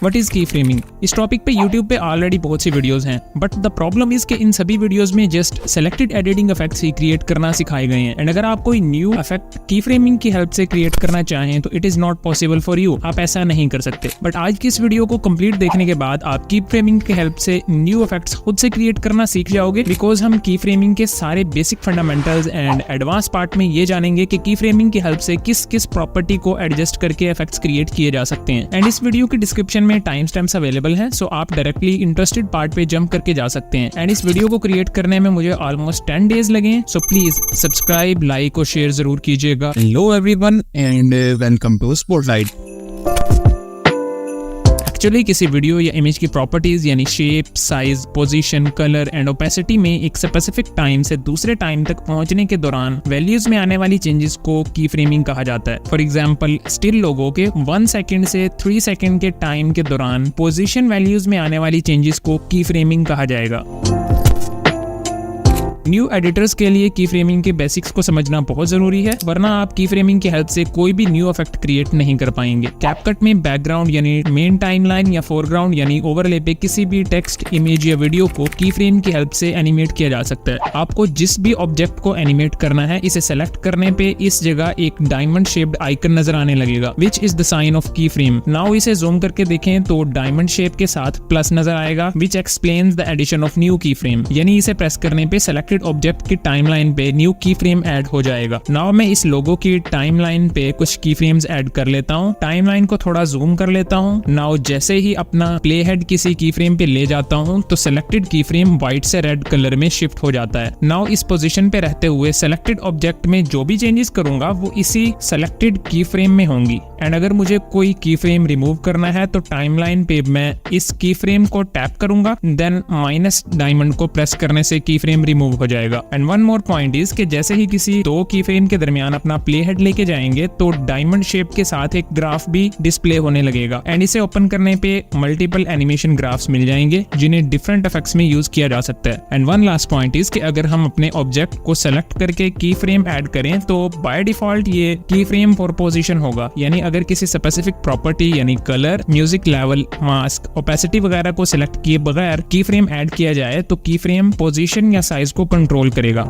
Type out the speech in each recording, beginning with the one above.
What is की framing? इस topic पे यूट्यूब पे ऑलरेडी बहुत सी वीडियोस हैं, बट द प्रॉब्लम इज कि इन सभी वीडियोस में जस्ट सेलेक्टेड एडिटिंग इफेक्ट्स ही क्रिएट करना सिखाए गए हैं। एंड अगर आप कोई न्यू इफेक्ट की फ्रेमिंग की हेल्प से क्रिएट करना चाहें तो it is not possible for you, आप ऐसा नहीं कर सकते। बट आज की इस वीडियो को कंप्लीट देखने के बाद आप की फ्रेमिंग की हेल्प से न्यू इफेक्ट्स खुद से क्रिएट करना सीख जाओगे, बिकॉज हम की फ्रेमिंग के सारे basic fundamentals and advance part में ये जानेंगे कि की फ्रेमिंग की हेल्प से किस किस प्रॉपर्टी को एडजस्ट करके इफेक्ट्स क्रिएट किए जा सकते हैं। एंड इस वीडियो की डिस्क्रिप्शन में टाइम स्टैम्प्स अवेलेबल हैं, सो आप डायरेक्टली इंटरेस्टेड पार्ट पे जंप करके जा सकते हैं। एंड इस वीडियो को क्रिएट करने में मुझे ऑलमोस्ट 10 डेज लगे, सो प्लीज सब्सक्राइब, लाइक और शेयर जरूर कीजिएगा। Hello everyone and welcome to Spotlight। Actually किसी वीडियो या इमेज की प्रॉपर्टीज यानी shape, size, position, colour and opacity में एक स्पेसिफिक टाइम से दूसरे टाइम तक पहुंचने के दौरान वैल्यूज में आने वाली चेंजेस को की फ्रेमिंग कहा जाता है। फॉर एग्जांपल, स्टिल लोगो के 1 सेकंड से 3 सेकंड के टाइम के दौरान पोजीशन वैल्यूज में आने वाली चेंजेस को की फ्रेमिंग कहा जाएगा। न्यू एडिटर्स के लिए की फ्रेमिंग के बेसिक्स को समझना बहुत जरूरी है, वरना आप की फ्रेमिंग की हेल्प से कोई भी न्यू इफेक्ट क्रिएट नहीं कर पाएंगे। कैपकट में बैकग्राउंड यानी मेन टाइमलाइन या फोरग्राउंड यानी ओवरले पे किसी भी टेक्स्ट, इमेज या वीडियो को की फ्रेम की हेल्प से एनिमेट किया जा सकता है। आपको जिस भी ऑब्जेक्ट को एनिमेट करना है, इसे सेलेक्ट करने पे इस जगह एक डायमंड शेप्ड आइकन नजर आने लगेगा, which is the sign of key frame. Now इसे जूम करके देखें तो डायमंड शेप के साथ प्लस नजर आएगा, which explains the addition of new key frame. यानी इसे प्रेस करने पे सेलेक्टेड ऑब्जेक्ट की टाइमलाइन पे न्यू की फ्रेम ऐड हो जाएगा। नाउ मैं इस लोगो की टाइमलाइन पे कुछ की फ्रेम्स ऐड कर लेता हूँ। टाइमलाइन को थोड़ा जूम कर लेता हूँ। नाउ जैसे ही अपना प्ले हेड किसी की फ्रेम पे ले जाता हूँ तो सेलेक्टेड की फ्रेम व्हाइट से रेड कलर में शिफ्ट हो जाता है। नाउ इस पोजीशन पे रहते हुए सेलेक्टेड ऑब्जेक्ट में जो भी चेंजेस करूंगा वो इसी सेलेक्टेड की फ्रेम में होंगी। एंड अगर मुझे कोई की फ्रेम रिमूव करना है तो टाइमलाइन पे मैं इस की फ्रेम को टैप करूंगा, देन माइनस डायमंड को प्रेस करने से की फ्रेम रिमूव हो जाएगा। And one more point is कि जैसे ही किसी दो की फ्रेम के दरमियान अपना प्ले हेड लेके जाएंगे तो डायमंड शेप के साथ एक ग्राफ भी डिस्प्ले होने लगेगा। एंड इसे ओपन करने पे मल्टीपल एनिमेशन ग्राफ्स मिल जाएंगे जिन्हें डिफरेंट इफेक्ट्स में यूज किया जा सकता है। And one last point is कि अगर हम अपने ऑब्जेक्ट को सेलेक्ट करके की फ्रेम ऐड करें तो बाय डिफॉल्ट ये की फ्रेम फॉर पोजीशन होगा। यानी अगर किसी स्पेसिफिक प्रॉपर्टी यानी colour, music level, mask, opacity वगैरह को सिलेक्ट किए बगैर की फ्रेम ऐड किया जाए तो की फ्रेम पोजीशन या साइज को कंट्रोल करेगा।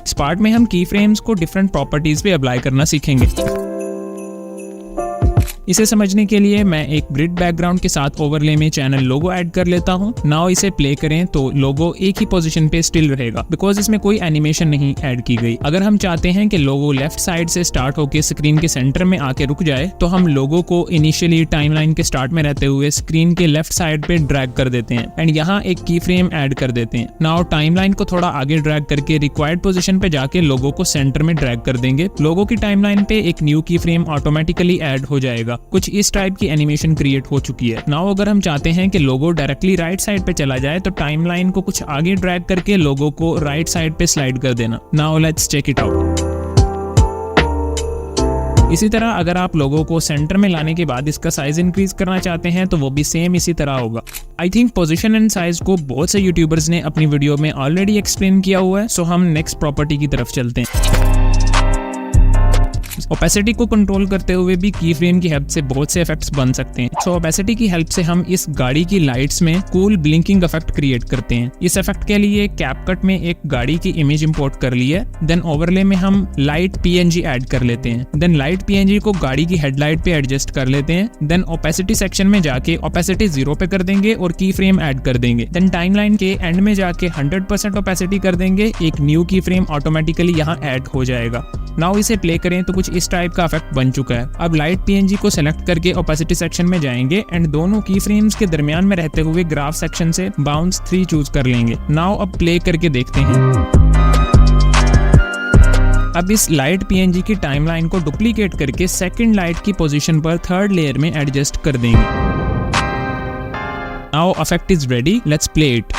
इस पार्ट में हम की फ्रेम्स को डिफरेंट प्रॉपर्टीज पे अप्लाई करना सीखेंगे। इसे समझने के लिए मैं एक ग्रिड बैकग्राउंड के साथ ओवरले में चैनल लोगो ऐड कर लेता हूं। नाउ इसे प्ले करें तो लोगो एक ही पोजीशन पे स्टिल रहेगा, बिकॉज इसमें कोई एनिमेशन नहीं ऐड की गई। अगर हम चाहते हैं कि लोगो लेफ्ट साइड से स्टार्ट होकर स्क्रीन के सेंटर में आके रुक जाए तो हम लोगो को इनिशियली टाइमलाइन के स्टार्ट में रहते हुए स्क्रीन के लेफ्ट साइड पे ड्रैग कर देते हैं एंड यहाँ एक की फ्रेम ऐड कर देते हैं। नाउ टाइमलाइन को थोड़ा आगे ड्रैग करके रिक्वायर्ड पोजीशन पे जाके लोगो को सेंटर में ड्रैग कर देंगे। लोगो की टाइमलाइन पे एक new key frame automatically add हो जाएगा। कुछ इस टाइप की एनिमेशन क्रिएट हो चुकी है। नाउ अगर हम चाहते हैं कि लोगो डायरेक्टली राइट साइड पे चला जाए तो टाइमलाइन को कुछ आगे ड्रैग करके लोगो को राइट साइड पे स्लाइड कर देना। Now let's check it out. इसी तरह अगर आप लोगों को सेंटर में लाने के बाद इसका साइज इंक्रीज करना चाहते हैं तो वो भी सेम इसी तरह होगा। I think position and size को बहुत से यूट्यूबर्स ने अपनी वीडियो में ऑलरेडी एक्सप्लेन किया हुआ है, सो हम नेक्स्ट प्रॉपर्टी की तरफ चलते हैं। ओपेसिटी को कंट्रोल करते हुए भी की फ्रेम की हेल्प से बहुत से इफेक्ट्स बन सकते हैं। सो ओपेसिटी की हेल्प से हम इस गाड़ी की लाइट्स में कूल ब्लिंकिंग इफेक्ट क्रिएट करते हैं। इस इफेक्ट के लिए कैपकट में एक गाड़ी की इमेज इंपोर्ट कर ली है, देन ओवरले में हम लाइट पीएनजी ऐड कर लेते हैं। देन लाइट पीएनजी को गाड़ी की हेडलाइट पे एडजस्ट कर लेते हैं। देन ओपेसिटी सेक्शन में जाके ओपेसिटी 0 पे कर देंगे और की फ्रेम ऐड कर देंगे। देन टाइमलाइन के एंड में जाके 100% ओपेसिटी कर देंगे। एक न्यू की फ्रेम ऑटोमेटिकली यहाँ ऐड हो जाएगा। नाउ इसे प्ले करें तो कुछ इस टाइप का इफेक्ट बन चुका है। अब लाइट पीएनजी को सेलेक्ट करके ओपेसिटी सेक्शन में जाएंगे एंड दोनों की फ्रेम्स के दरमियान में रहते हुए ग्राफ सेक्शन से बाउंस 3 चूज कर लेंगे। नाउ अब प्ले करके देखते हैं। अब इस लाइट पीएनजी की टाइमलाइन को डुप्लीकेट करके सेकंड लाइट की पोजीशन पर थर्ड लेयर में एडजस्ट कर देंगे। Now effect is ready, let's play it.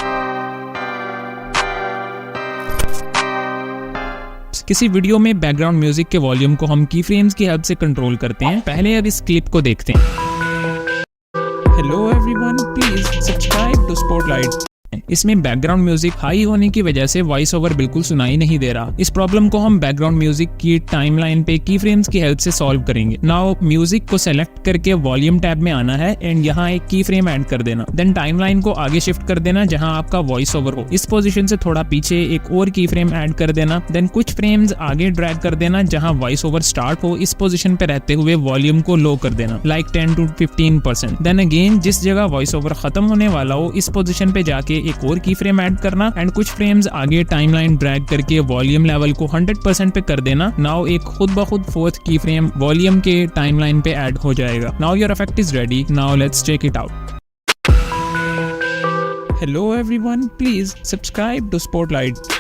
किसी वीडियो में बैकग्राउंड म्यूजिक के वॉल्यूम को हम की फ्रेम्स की हेल्प से कंट्रोल करते हैं। पहले अब इस क्लिप को देखते हैं। Hello everyone, please subscribe to Spotlight. इसमें बैकग्राउंड म्यूजिक हाई होने की वजह से वॉइस ओवर बिल्कुल सुनाई नहीं दे रहा। इस प्रॉब्लम को हम बैकग्राउंड म्यूजिक की टाइमलाइन पे की फ्रेम्स की हेल्प से सॉल्व करेंगे। नाउ म्यूजिक को सेलेक्ट करके वॉल्यूम टैब में आना है एंड यहाँ एक की फ्रेम ऐड कर देना। देन टाइमलाइन को आगे शिफ्ट कर देना जहां आपका वॉइस ओवर हो। इस पोजीशन से थोड़ा पीछे एक और की फ्रेम ऐड कर देना। देन कुछ फ्रेम्स आगे ड्रैग कर देना जहां वॉइस ओवर स्टार्ट हो। इस पोजीशन पे रहते हुए वॉल्यूम को लो कर देना, लाइक 10 to 15%। देन अगेन जिस जगह वॉइस ओवर खत्म होने वाला हो इस पोजीशन पे जाके एक और की फ्रेम ऐड करना एंड कुछ फ्रेम्स आगे टाइमलाइन ड्रैग करके वॉल्यूम लेवल को 100% पे कर देना। नाउ एक खुद ब खुद फोर्थ की फ्रेम वॉल्यूम के टाइमलाइन पे ऐड हो जाएगा। Now your effect is ready. Now let's check it out. Hello everyone, please subscribe to Spotlight.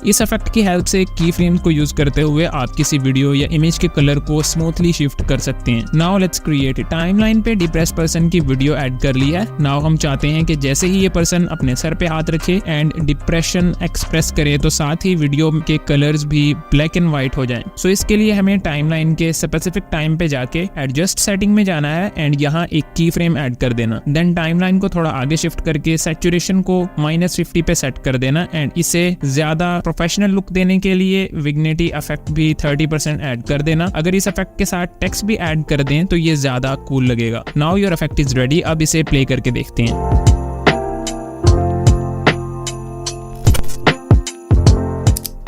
इस इफेक्ट की हेल्प से की फ्रेम्स को यूज करते हुए आप किसी वीडियो या इमेज के कलर को स्मूथली शिफ्ट कर सकते हैं। Now let's create. टाइमलाइन पे डिप्रेस पर्सन की वीडियो ऐड कर ली है। नाउ हम चाहते हैं कि जैसे ही ये पर्सन अपने सर पे हाथ रखे एंड डिप्रेशन एक्सप्रेस करे तो साथ ही वीडियो के कलर्स भी ब्लैक एंड व्हाइट हो जाएं। सो इसके लिए हमें टाइमलाइन के स्पेसिफिक टाइम पे जाके एडजस्ट सेटिंग में जाना है एंड यहाँ एक की फ्रेम ऐड कर देना। देन टाइमलाइन को थोड़ा आगे शिफ्ट करके सैचुरेशन को -50 पे सेट कर देना एंड इसे ज्यादा प्रोफेशनल लुक देने के लिए विग्नेटी इफेक्ट भी 30% ऐड कर देना। अगर इस इफेक्ट के साथ टेक्स्ट भी ऐड कर दें तो ये ज्यादा कूल लगेगा। Now your effect is ready. अब इसे प्ले करके देखते हैं।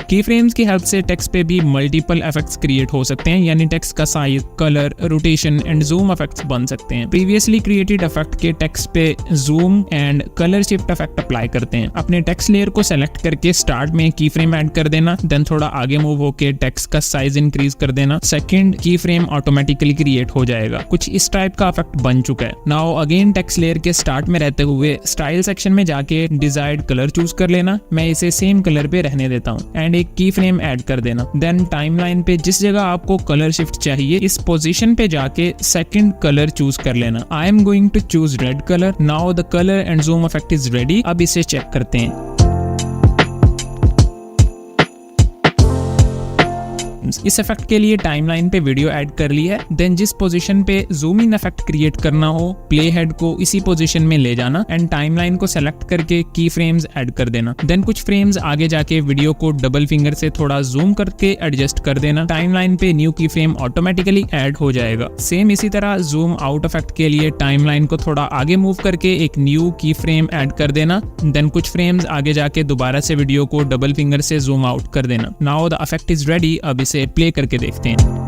की फ्रेम्स की हेल्प से टेक्स्ट पे भी मल्टीपल इफेक्ट्स क्रिएट हो सकते हैं, यानी टेक्स्ट का size, colour, rotation and zoom effects बन सकते हैं। प्रीवियसली क्रिएटेड इफेक्ट के टेक्स्ट पे zoom and colour shift effect apply करते हैं। अपने टेक्स्ट लेयर को सेलेक्ट करके स्टार्ट में की फ्रेम ऐड कर देना। देन थोड़ा आगे मूव होके टेक्स्ट का साइज इंक्रीज कर देना। सेकंड की फ्रेम ऑटोमेटिकली क्रिएट हो जाएगा। कुछ इस टाइप का इफेक्ट बन चुका है। नाउ अगेन टेक्स्ट लेयर के स्टार्ट में रहते हुए स्टाइल सेक्शन में जाके डिजायर्ड कलर चूज कर लेना। मैं इसे सेम कलर पे रहने देता हूँ एंड एक की फ्रेम ऐड कर देना। देन टाइमलाइन पे जिस जगह आपको कलर शिफ्ट चाहिए इस पोजीशन पे जाके सेकंड कलर चूज कर लेना। I am going to choose red colour. Now the colour and zoom effect is ready. अब इसे चेक करते हैं। इस इफेक्ट के लिए टाइमलाइन पे वीडियो ऐड कर ली है। देन जिस पोजीशन पे जूम इन इफेक्ट क्रिएट करना हो प्ले हेड को इसी पोजीशन में ले जाना एंड टाइमलाइन को सेलेक्ट करके की फ्रेम्स ऐड कर देना। देन कुछ फ्रेम्स आगे जाके वीडियो को डबल फिंगर से थोड़ा जूम करके एडजस्ट कर देना। टाइमलाइन पे new key frame automatically add हो जाएगा। सेम इसी तरह जूम आउट इफेक्ट के लिए टाइमलाइन को थोड़ा आगे मूव करके एक न्यू की फ्रेम ऐड कर देना। देन कुछ फ्रेम्स आगे जाके दोबारा से वीडियो को डबल फिंगर से जूम आउट कर देना। Now the effect is ready. अब इसे प्ले करके देखते हैं।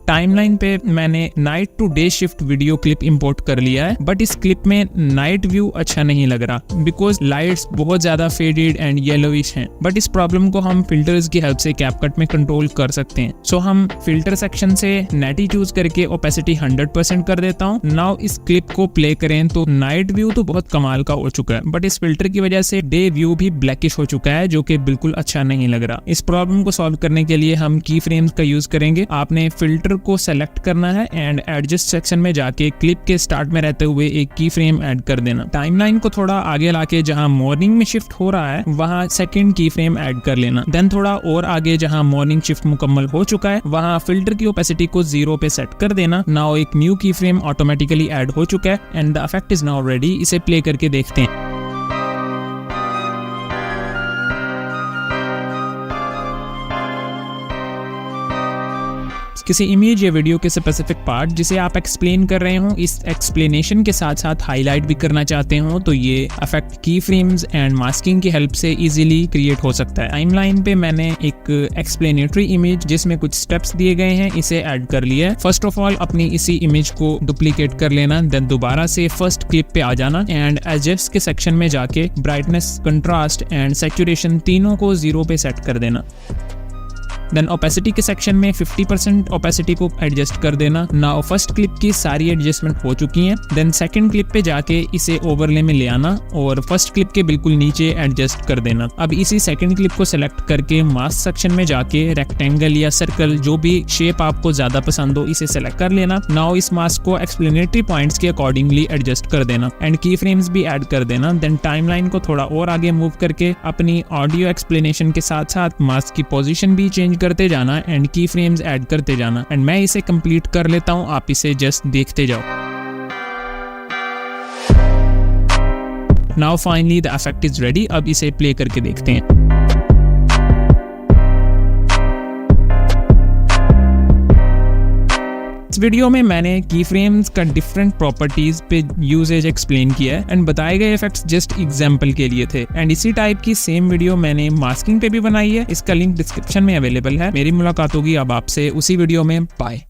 टाइमलाइन पे मैंने night to day shift video clip import कर लिया है, बट इस क्लिप में नाइट व्यू अच्छा नहीं लग रहा बिकॉज लाइट्स बहुत ज्यादा फेडेड एंड येलोविश हैं। बट इस प्रॉब्लम को हम फिल्टर्स की हेल्प से कैपकट में कंट्रोल कर सकते हैं। सो हम फिल्टर सेक्शन से नेटी चूज करके ओपेसिटी 100% कर देता हूँ। नाउ इस क्लिप को प्ले करें तो नाइट व्यू तो बहुत कमाल का हो चुका है, बट इस फिल्टर की वजह से डे व्यू भी ब्लैकिश हो चुका है जो कि बिल्कुल अच्छा नहीं लग रहा। इस प्रॉब्लम को सॉल्व करने के लिए हम की फ्रेम्स का यूज करेंगे। आपने फिल्टर को सेलेक्ट करना है एंड एडजस्ट सेक्शन में जाके क्लिप के स्टार्ट में रहते हुए एक की फ्रेम ऐड कर देना। टाइमलाइन को थोड़ा आगे लाके जहां मॉर्निंग में शिफ्ट हो रहा है वहां सेकंड की फ्रेम ऐड कर लेना। देन थोड़ा और आगे जहां मॉर्निंग शिफ्ट मुकम्मल हो चुका है वहां फिल्टर की ओपेसिटी को 0 पे सेट कर देना। नाउ एक new key frame automatically add हो चुका है and the effect is now ready. इसे प्ले करके देखते हैं। किसी इमेज या वीडियो के स्पेसिफिक पार्ट जिसे आप एक्सप्लेन कर रहे हो, इस एक्सप्लेनेशन के साथ साथ हाईलाइट भी करना चाहते हो तो ये इफेक्ट की फ्रेम्स एंड मास्किंग की हेल्प से इजीली क्रिएट हो सकता है। टाइमलाइन पे मैंने एक एक्सप्लेनेटरी इमेज जिसमें कुछ स्टेप्स दिए गए हैं इसे ऐड कर लिया है। फर्स्ट ऑफ ऑल अपनी इसी इमेज को डुप्लीकेट कर लेना। देन दोबारा से फर्स्ट क्लिप पे आ जाना एंड एडजस्ट के सेक्शन में जाके ब्राइटनेस, कंट्रास्ट एंड सैचुरेशन तीनों को 0 पे सेट कर देना। देन ओपेसिटी के सेक्शन में 50% ओपेसिटी को एडजस्ट कर देना। नाउ फर्स्ट क्लिप की सारी एडजस्टमेंट हो चुकी हैं। देन सेकंड क्लिप पे जाके इसे ओवरले में ले आना और फर्स्ट क्लिप के बिल्कुल नीचे एडजस्ट कर देना। अब इसी सेकंड क्लिप को सेलेक्ट करके मास्क सेक्शन में जाके रेक्टेंगल या सर्कल जो भी शेप आपको ज्यादा पसंद हो इसे सेलेक्ट कर लेना। नाउ इस मास्क को एक्सप्लेनेटरी पॉइंट्स के अकॉर्डिंगली एडजस्ट कर देना एंड की फ्रेम्स भी ऐड कर देना। देन टाइमलाइन को थोड़ा और आगे मूव करके अपनी ऑडियो एक्सप्लेनेशन के साथ साथ मास्क की पोजीशन भी चेंज करते जाना एंड की फ्रेम्स ऐड करते जाना एंड मैं इसे कंप्लीट कर लेता हूँ, आप इसे जस्ट देखते जाओ। Now finally the effect is ready. अब इसे प्ले करके देखते हैं। इस वीडियो में मैंने की फ्रेम्स का डिफरेंट प्रॉपर्टीज पे यूजेज एक्सप्लेन किया है एंड बताए गए इफेक्ट्स जस्ट एग्जांपल के लिए थे। एंड इसी टाइप की सेम वीडियो मैंने मास्किंग पे भी बनाई है, इसका लिंक डिस्क्रिप्शन में अवेलेबल है। मेरी मुलाकात होगी अब आपसे उसी वीडियो में। बाय।